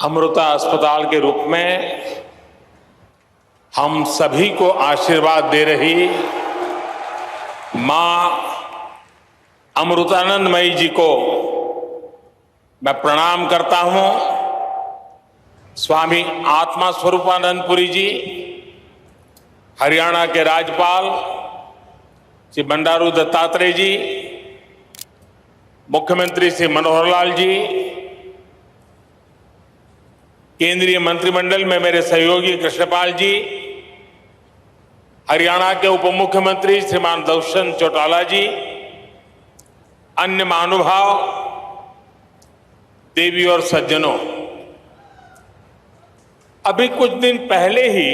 अमृता अस्पताल के रूप में हम सभी को आशीर्वाद दे रही मां अमृतानंदमयी जी को मैं प्रणाम करता हूं। स्वामी आत्मा स्वरूपानंदपुरी जी, हरियाणा के राज्यपाल श्री बंडारू दत्तात्रेय जी, मुख्यमंत्री श्री मनोहर लाल जी, केंद्रीय मंत्रिमंडल में मेरे सहयोगी कृष्णपाल जी, हरियाणा के उप मुख्यमंत्री श्रीमान दुष्यंत चौटाला जी, अन्य महानुभाव, देवी और सज्जनों, अभी कुछ दिन पहले ही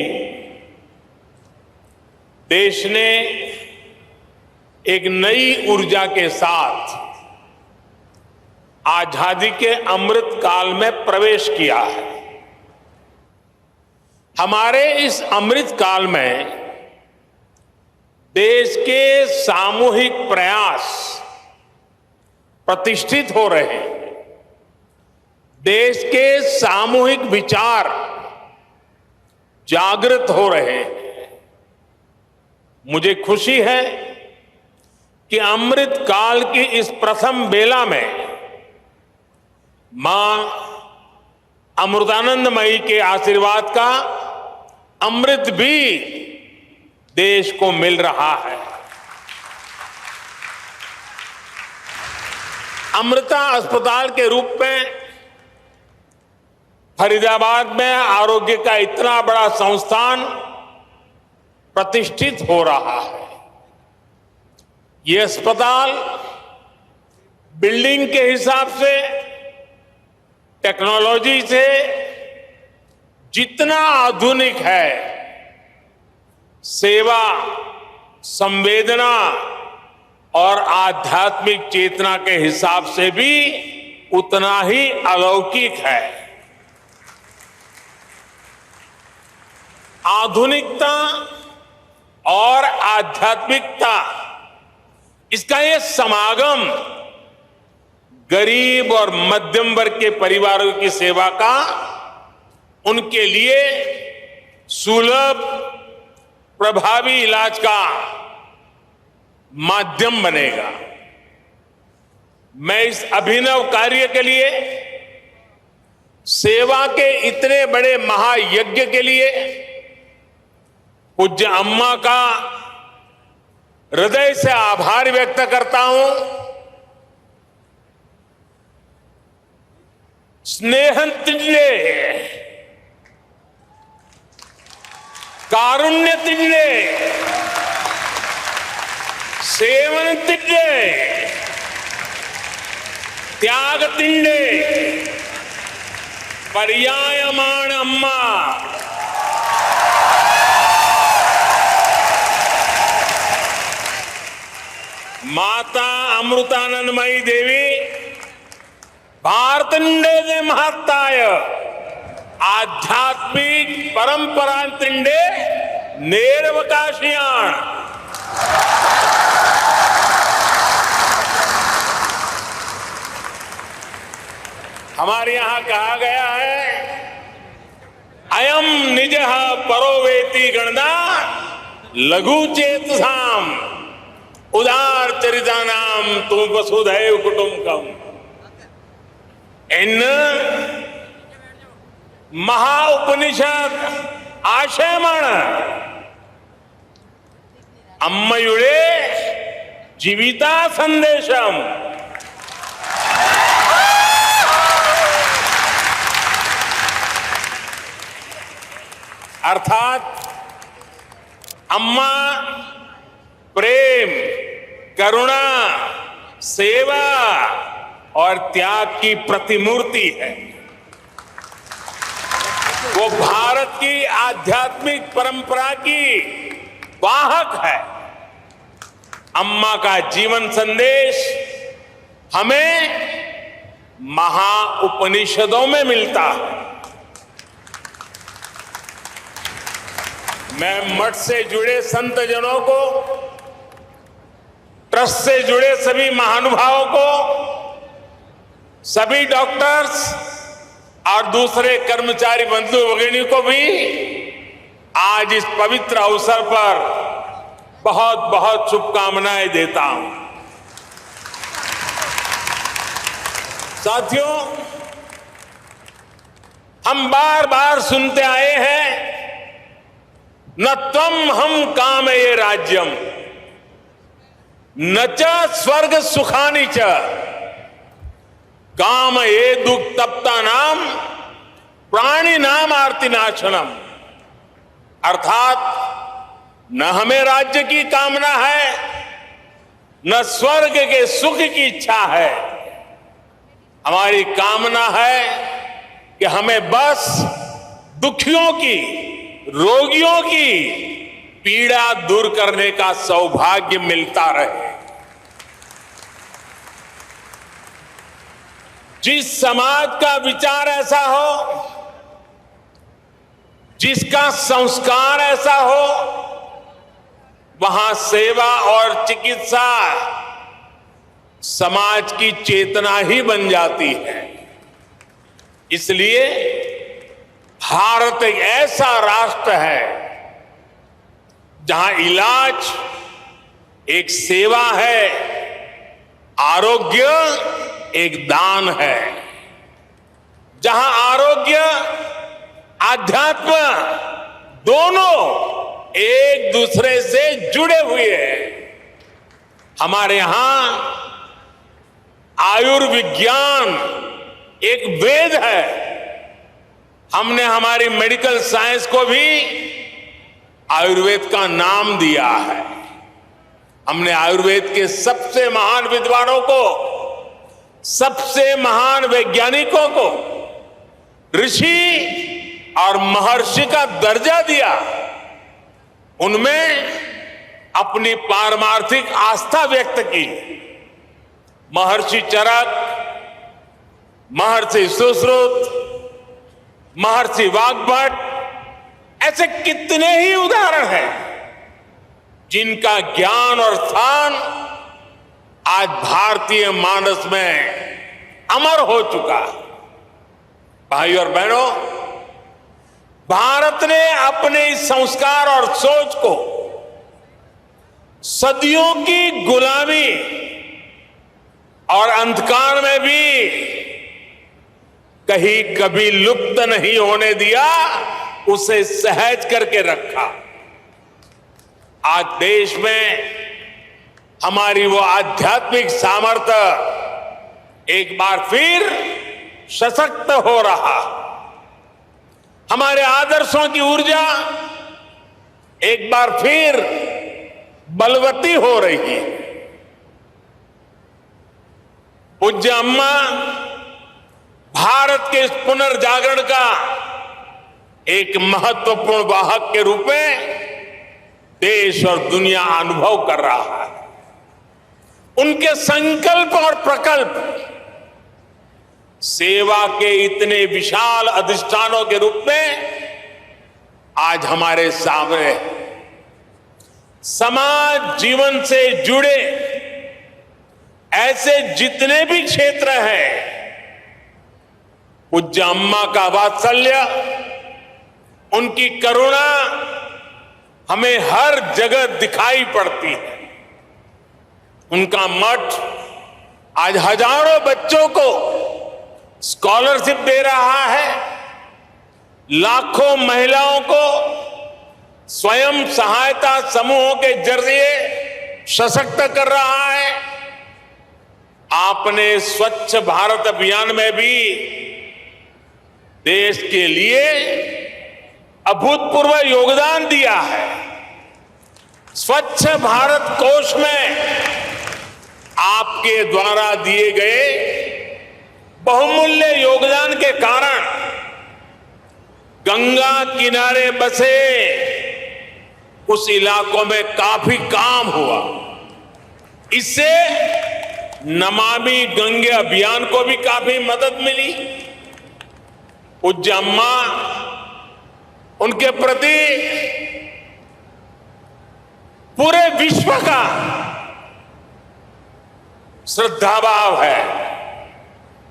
देश ने एक नई ऊर्जा के साथ आजादी के अमृत काल में प्रवेश किया है। हमारे इस अमृत काल में देश के सामूहिक प्रयास प्रतिष्ठित हो रहे हैं। देश के सामूहिक विचार जागृत हो रहे हैं। मुझे खुशी है कि अमृत काल की इस प्रथम बेला में मां अमृतानंदमयी के आशीर्वाद का अमृत भी देश को मिल रहा है। अमृता अस्पताल के रूप में फरीदाबाद में आरोग्य का इतना बड़ा संस्थान प्रतिष्ठित हो रहा है। ये अस्पताल बिल्डिंग के हिसाब से, टेक्नोलॉजी से जितना आधुनिक है, सेवा, संवेदना और आध्यात्मिक चेतना के हिसाब से भी उतना ही अलौकिक है। आधुनिकता और आध्यात्मिकता, इसका ये समागम गरीब और मध्यम वर्ग के परिवारों की सेवा का उनके लिए सुलभ, प्रभावी इलाज का माध्यम बनेगा। मैं इस अभिनव कार्य के लिए, सेवा के इतने बड़े महायज्ञ के लिए पूज्य अम्मा का हृदय से आभार व्यक्त करता हूं। स्नेहं तिन्ने, कारुण्य तिन्ने, सेवन तिन्ने, त्याग तिन्ने, पर्यायमाण अम्मा। माता अमृतानंदमयी देवी भारतंडे महत्ताय आध्यात्मिक परंपरा तिंडे नेरवकाशियाण। हमारे यहां कहा गया है, अयम निजः परो वेति गणना लघु चेतसाम उदार चरितानाम तुम वसुधैव कुटुंबकम। इन महाउपनिषद आशयमण अम्मयुड़े जीविता संदेशम। अर्थात अम्मा प्रेम, करुणा, सेवा और त्याग की प्रतिमूर्ति है। वो भारत की आध्यात्मिक परंपरा की वाहक है। अम्मा का जीवन संदेश हमें महाउपनिषदों में मिलता है। मैं मठ से जुड़े संत जनों को, ट्रस्ट से जुड़े सभी महानुभावों को, सभी डॉक्टर्स, और दूसरे कर्मचारी बंधु भगिनी को भी आज इस पवित्र अवसर पर बहुत बहुत शुभकामनाएं देता हूं। साथियों, हम बार बार सुनते आए हैं, न त्वम हम कामये राज्यम न च स्वर्ग सुखानि च कामये दुक्तप्ता नाम प्राणी नाम आर्ति नाशनम। अर्थात न हमें राज्य की कामना है, न स्वर्ग के सुख की इच्छा है। हमारी कामना है कि हमें बस दुखियों की, रोगियों की पीड़ा दूर करने का सौभाग्य मिलता रहे। जिस समाज का विचार ऐसा हो, जिसका संस्कार ऐसा हो, वहां सेवा और चिकित्सा समाज की चेतना ही बन जाती है। इसलिए भारत एक ऐसा राष्ट्र है जहां इलाज एक सेवा है, आरोग्य एक दान है। जहां आरोग्य, आध्यात्म दोनों एक दूसरे से जुड़े हुए हैं। हमारे यहां आयुर्विज्ञान एक वेद है। हमने हमारी मेडिकल साइंस को भी आयुर्वेद का नाम दिया है। हमने आयुर्वेद के सबसे महान विद्वानों को, सबसे महान वैज्ञानिकों को ऋषि और महर्षि का दर्जा दिया। उनमें अपनी पारमार्थिक आस्था व्यक्त की। महर्षि चरक, महर्षि सुश्रुत, महर्षि वाग्भट, ऐसे कितने ही उदाहरण हैं जिनका ज्ञान और स्थान आज भारतीय मानस में अमर हो चुका। भाई और बहनों, भारत ने अपने इस संस्कार और सोच को सदियों की गुलामी और अंधकार में भी कहीं कभी लुप्त नहीं होने दिया, उसे सहज करके रखा। आज देश में हमारी वो आध्यात्मिक सामर्थ्य एक बार फिर सशक्त हो रहा। हमारे आदर्शों की ऊर्जा एक बार फिर बलवती हो रही है। पूज्य अम्मा भारत के इस पुनर्जागरण का एक महत्वपूर्ण वाहक के रूप में देश और दुनिया अनुभव कर रहा है। उनके संकल्प और प्रकल्प सेवा के इतने विशाल अधिष्ठानों के रूप में आज हमारे सामने समाज जीवन से जुड़े ऐसे जितने भी क्षेत्र हैं, पूज्य अम्मा का वात्सल्य, उनकी करुणा हमें हर जगह दिखाई पड़ती है। उनका मठ आज हजारों बच्चों को स्कॉलरशिप दे रहा है, लाखों महिलाओं को स्वयं सहायता समूहों के जरिए सशक्त कर रहा है। आपने स्वच्छ भारत अभियान में भी देश के लिए अभूतपूर्व योगदान दिया है। स्वच्छ भारत कोष में आपके द्वारा दिए गए बहुमूल्य योगदान के कारण गंगा किनारे बसे उस इलाकों में काफी काम हुआ। इससे नमामि गंगे अभियान को भी काफी मदद मिली। पूज्य अम्मा, उनके प्रति पूरे विश्व का श्रद्धा भाव है।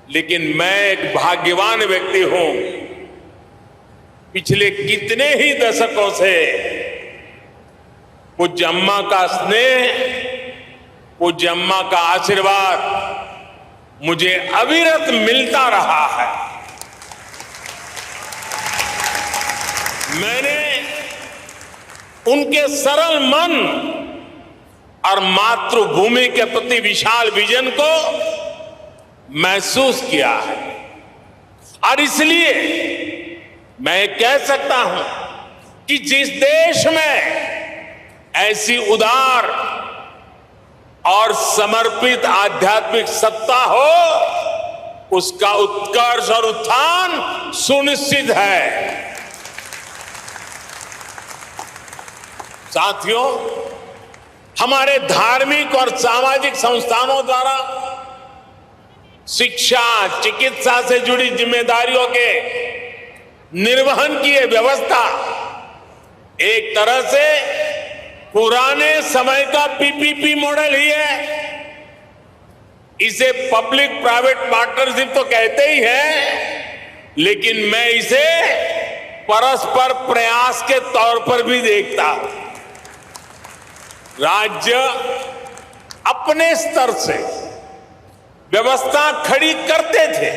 लेकिन मैं एक भाग्यवान व्यक्ति हूं। पिछले कितने ही दशकों से पूज्य अम्मा का स्नेह, पूज्य अम्मा का आशीर्वाद मुझे अविरत मिलता रहा है। मैंने उनके सरल मन और मातृभूमि के प्रति विशाल विजन को महसूस किया है, और इसलिए मैं कह सकता हूं कि जिस देश में ऐसी उदार और समर्पित आध्यात्मिक सत्ता हो, उसका उत्कर्ष और उत्थान सुनिश्चित है। साथियों, हमारे धार्मिक और सामाजिक संस्थानों द्वारा शिक्षा, चिकित्सा से जुड़ी जिम्मेदारियों के निर्वहन की यह व्यवस्था एक तरह से पुराने समय का पीपीपी मॉडल ही है। इसे पब्लिक प्राइवेट पार्टनरशिप तो कहते ही हैं, लेकिन मैं इसे परस्पर प्रयास के तौर पर भी देखता हूं। राज्य अपने स्तर से व्यवस्था खड़ी करते थे,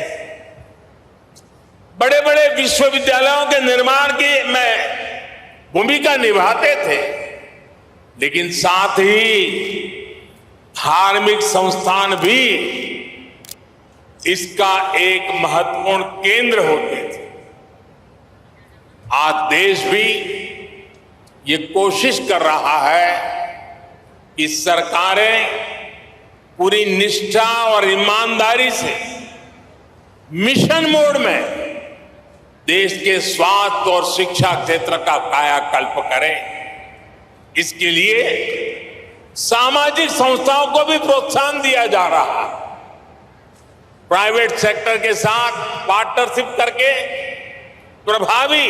बड़े बड़े विश्वविद्यालयों के निर्माण की में भूमिका निभाते थे, लेकिन साथ ही धार्मिक संस्थान भी इसका एक महत्वपूर्ण केंद्र होते थे। आज देश भी ये कोशिश कर रहा है कि सरकारें पूरी निष्ठा और ईमानदारी से मिशन मोड में देश के स्वास्थ्य और शिक्षा क्षेत्र का कायाकल्प करें। इसके लिए सामाजिक संस्थाओं को भी प्रोत्साहन दिया जा रहा है। प्राइवेट सेक्टर के साथ पार्टनरशिप करके प्रभावी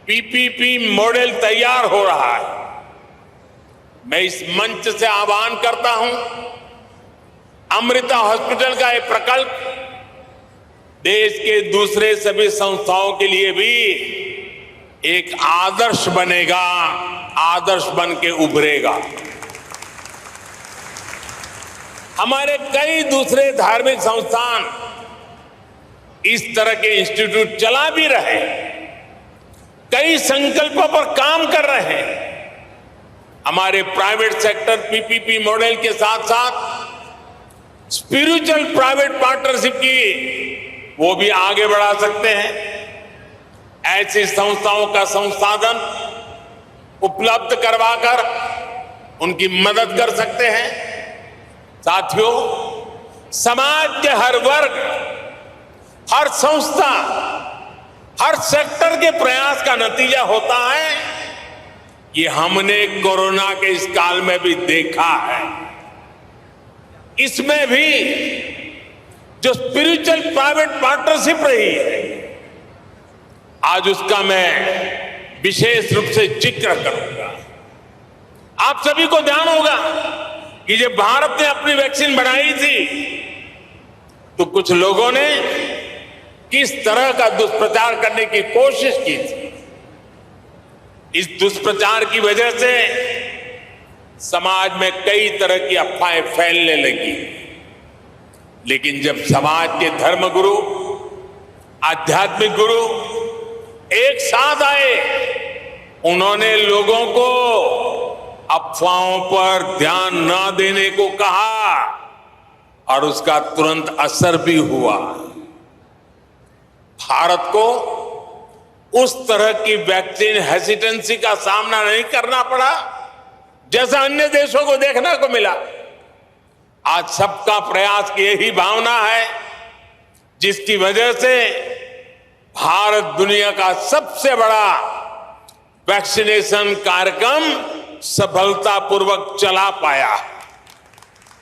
पीपीपी मॉडल तैयार हो रहा है। मैं इस मंच से आह्वान करता हूं, अमृता हॉस्पिटल का एक प्रकल्प देश के दूसरे सभी संस्थाओं के लिए भी एक आदर्श बनेगा, आदर्श बन के उभरेगा। हमारे कई दूसरे धार्मिक संस्थान इस तरह के इंस्टीट्यूट चला भी रहे, कई संकल्पों पर काम कर रहे हैं। हमारे प्राइवेट सेक्टर पीपीपी मॉडल के साथ साथ स्पिरिचुअल प्राइवेट पार्टनरशिप की वो भी आगे बढ़ा सकते हैं। ऐसी संस्थाओं का संसाधन उपलब्ध करवाकर उनकी मदद कर सकते हैं। साथियों, समाज के हर वर्ग, हर संस्था, हर सेक्टर के प्रयास का नतीजा होता है। ये हमने कोरोना के इस काल में भी देखा है। इसमें भी जो स्पिरिचुअल प्राइवेट पार्टनरशिप रही है, आज उसका मैं विशेष रूप से जिक्र करूंगा। आप सभी को ध्यान होगा कि जब भारत ने अपनी वैक्सीन बनाई थी तो कुछ लोगों ने किस तरह का दुष्प्रचार करने की कोशिश की थी। इस दुष्प्रचार की वजह से समाज में कई तरह की अफवाहें फैलने लगी, लेकिन जब समाज के धर्मगुरु, आध्यात्मिक गुरु एक साथ आए, उन्होंने लोगों को अफवाहों पर ध्यान न देने को कहा और उसका तुरंत असर भी हुआ। भारत को उस तरह की वैक्सीन हेसिटेंसी का सामना नहीं करना पड़ा जैसा अन्य देशों को देखने को मिला। आज सबका प्रयास की यही भावना है जिसकी वजह से भारत दुनिया का सबसे बड़ा वैक्सीनेशन कार्यक्रम सफलतापूर्वक चला पाया।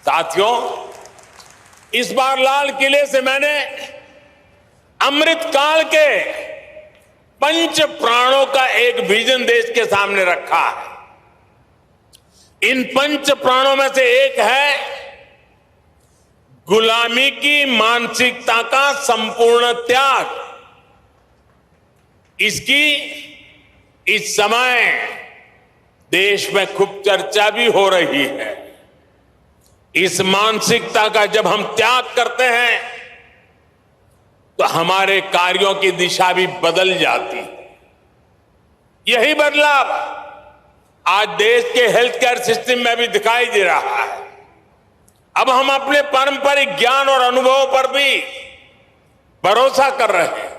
साथियों, इस बार लाल किले से मैंने अमृत काल के पंच प्राणों का एक विजन देश के सामने रखा है। इन पंच प्राणों में से एक है गुलामी की मानसिकता का संपूर्ण त्याग, इसकी इस समय देश में खूब चर्चा भी हो रही है। इस मानसिकता का जब हम त्याग करते हैं तो हमारे कार्यों की दिशा भी बदल जाती है। यही बदलाव आज देश के हेल्थ केयर सिस्टम में भी दिखाई दे रहा है। अब हम अपने पारंपरिक ज्ञान और अनुभवों पर भी भरोसा कर रहे हैं,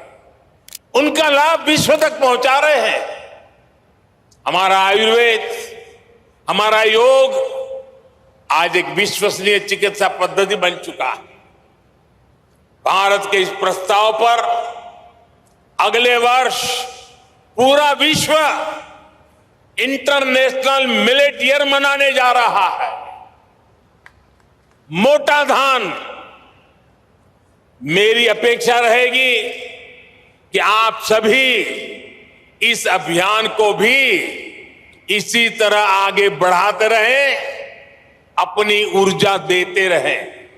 उनका लाभ विश्व तक पहुंचा रहे हैं। हमारा आयुर्वेद, हमारा योग आज एक विश्वसनीय चिकित्सा पद्धति बन चुका है। भारत के इस प्रस्ताव पर अगले वर्ष पूरा विश्व इंटरनेशनल मिलेट ईयर मनाने जा रहा है। मोटा धान, मेरी अपेक्षा रहेगी कि आप सभी इस अभियान को भी इसी तरह आगे बढ़ाते रहें, अपनी ऊर्जा देते रहें।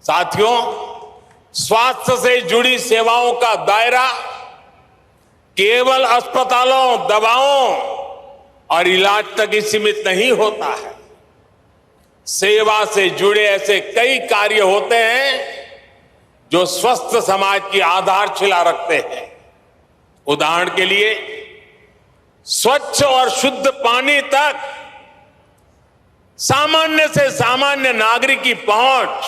साथियों, स्वास्थ्य से जुड़ी सेवाओं का दायरा केवल अस्पतालों, दवाओं और इलाज तक ही सीमित नहीं होता है। सेवा से जुड़े ऐसे कई कार्य होते हैं जो स्वस्थ समाज की आधारशिला रखते हैं। उदाहरण के लिए, स्वच्छ और शुद्ध पानी तक सामान्य से सामान्य नागरिक की पहुंच,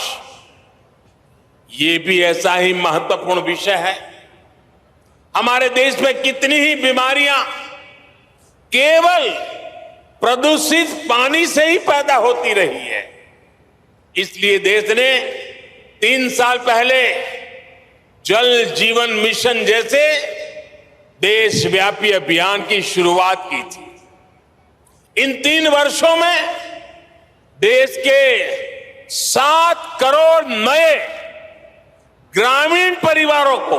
ये भी ऐसा ही महत्वपूर्ण विषय है। हमारे देश में कितनी ही बीमारियां केवल प्रदूषित पानी से ही पैदा होती रही है। इसलिए देश ने 3 साल पहले जल जीवन मिशन जैसे देशव्यापी अभियान की शुरुआत की थी। इन 3 वर्षों में देश के 7 करोड़ नए ग्रामीण परिवारों को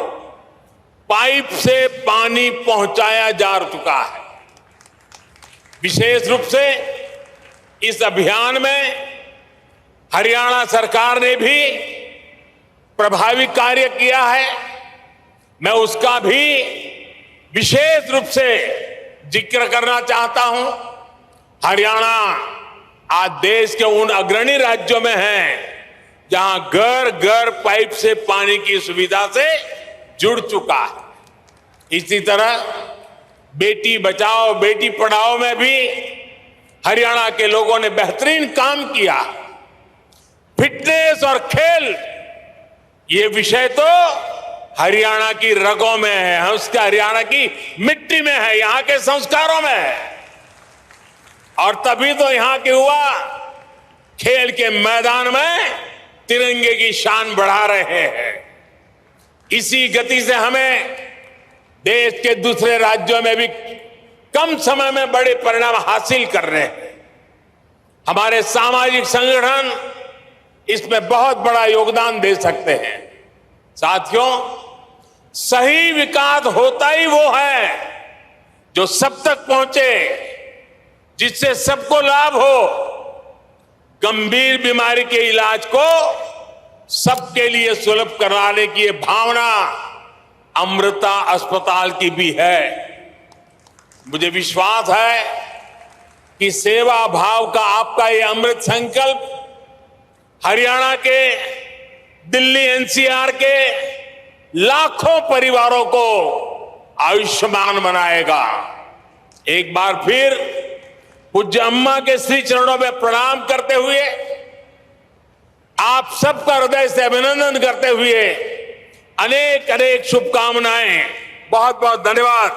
पाइप से पानी पहुंचाया जा चुका है। विशेष रूप से इस अभियान में हरियाणा सरकार ने भी प्रभावी कार्य किया है। मैं उसका भी विशेष रूप से जिक्र करना चाहता हूं। हरियाणा आज देश के उन अग्रणी राज्यों में है जहां घर घर पाइप से पानी की सुविधा से जुड़ चुका है। इसी तरह बेटी बचाओ बेटी पढ़ाओ में भी हरियाणा के लोगों ने बेहतरीन काम किया। फिटनेस और खेल, ये विषय तो हरियाणा की रगों में है, उसका हरियाणा की मिट्टी में है, यहां के संस्कारों में है। और तभी तो यहां के युवा खेल के मैदान में तिरंगे की शान बढ़ा रहे हैं। इसी गति से हमें देश के दूसरे राज्यों में भी कम समय में बड़े परिणाम हासिल कर रहे हैं। हमारे सामाजिक संगठन इसमें बहुत बड़ा योगदान दे सकते हैं। साथियों, सही विकास होता ही वो है जो सब तक पहुंचे, जिससे सबको लाभ हो। गंभीर बीमारी के इलाज को सबके लिए सुलभ कराने की ये भावना अमृता अस्पताल की भी है। मुझे विश्वास है कि सेवा भाव का आपका ये अमृत संकल्प हरियाणा के, दिल्ली एनसीआर के लाखों परिवारों को आयुष्मान बनाएगा। एक बार फिर पूज्य अम्मा के श्री चरणों में प्रणाम करते हुए, आप सबका हृदय से अभिनंदन करते हुए अनेक अनेक शुभकामनाएं। बहुत बहुत धन्यवाद।